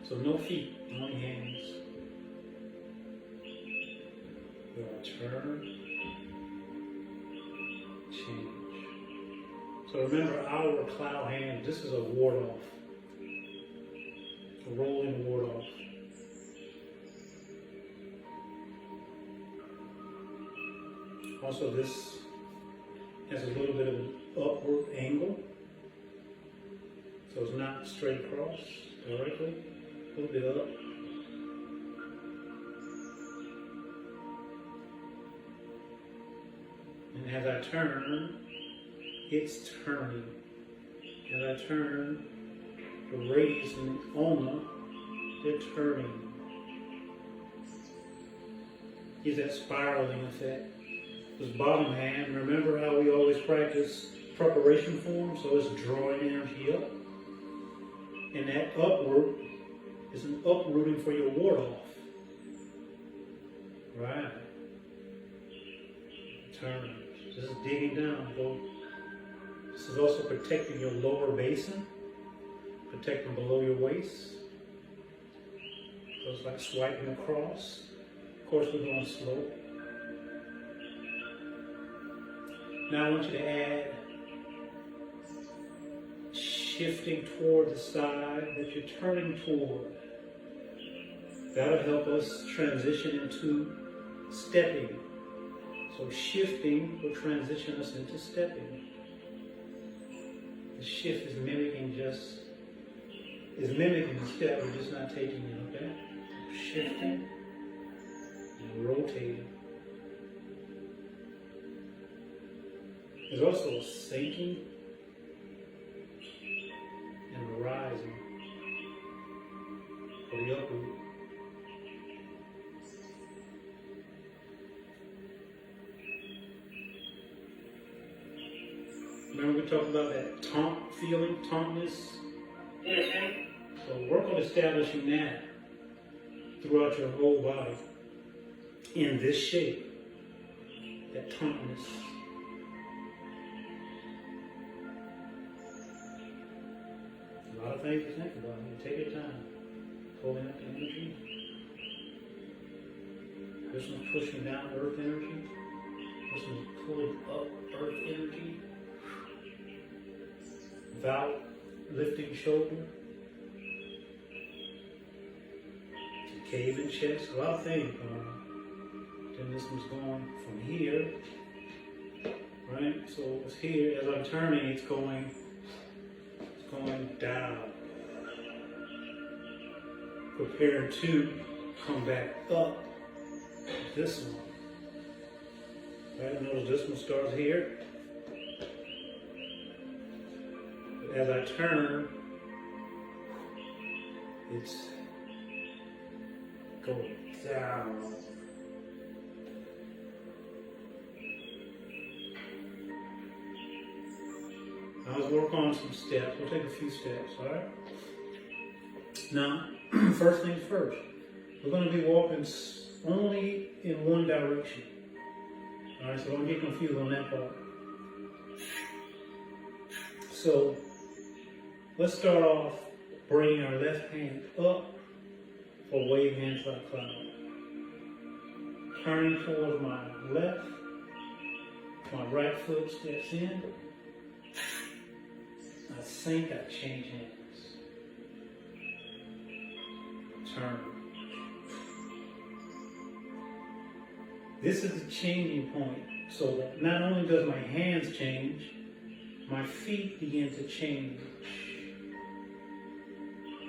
So no feet, only hands. We'll turn, change. So remember our cloud hand, this is a ward off. A rolling ward off. Also this has a little bit of an upward angle. So it's not straight across directly, a little bit up. And as I turn, it's turning. As I turn, the radius and the ulna, they're turning. Is that spiraling effect. This bottom hand, remember how we always practice preparation form? So it's drawing energy up. And that upward is an uprooting for your ward off. Right. Turn. This is digging down. This is also protecting your lower basin, protecting below your waist. So it's like swiping across. Of course, we're going slow. Now I want you to add shifting toward the side that you're turning toward. That'll help us transition into stepping. So shifting will transition us into stepping. The shift is mimicking the step, we're just not taking it, okay? Shifting and rotating. There's also a sinking and a rising for the upward. Remember we talked about that taunt feeling, tauntness? Mm-hmm. So work on establishing that throughout your whole body in this shape, that tauntness. A lot of things to think about. You take your time, pulling up the energy. This one's pushing down earth energy. This one's pulling up earth energy. Without lifting shoulder. Cave in chest. A lot of things going on. Then this one's going from here. Right? So it's here. As I'm turning, it's going down. Prepare to come back up. This one. Right? Notice this one starts here. But as I turn, it's going down. Now let's work on some steps. We'll take a few steps, all right? Now, first things first. We're going to be walking only in one direction. All right, so don't get confused on that part. So, let's start off bringing our left hand up for wave hand side cloud. Turning towards my left. My right foot steps in. I sink, I change hands. Turn. This is the changing point, so that not only does my hands change, my feet begin to change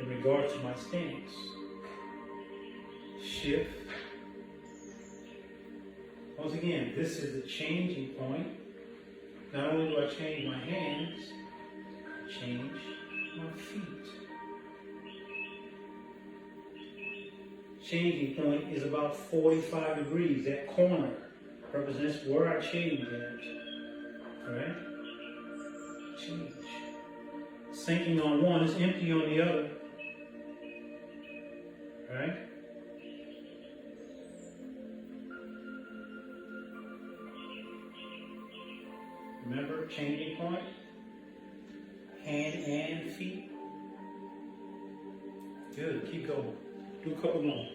in regards to my stance. Shift. Once again, this is the changing point. Not only do I change my hands, I change my feet. Changing point is about 45 degrees. That corner represents where I change at. Alright? Change. Sinking on one is empty on the other. Alright? Remember, changing point, hand and feet. Good. Keep going. Do a couple more.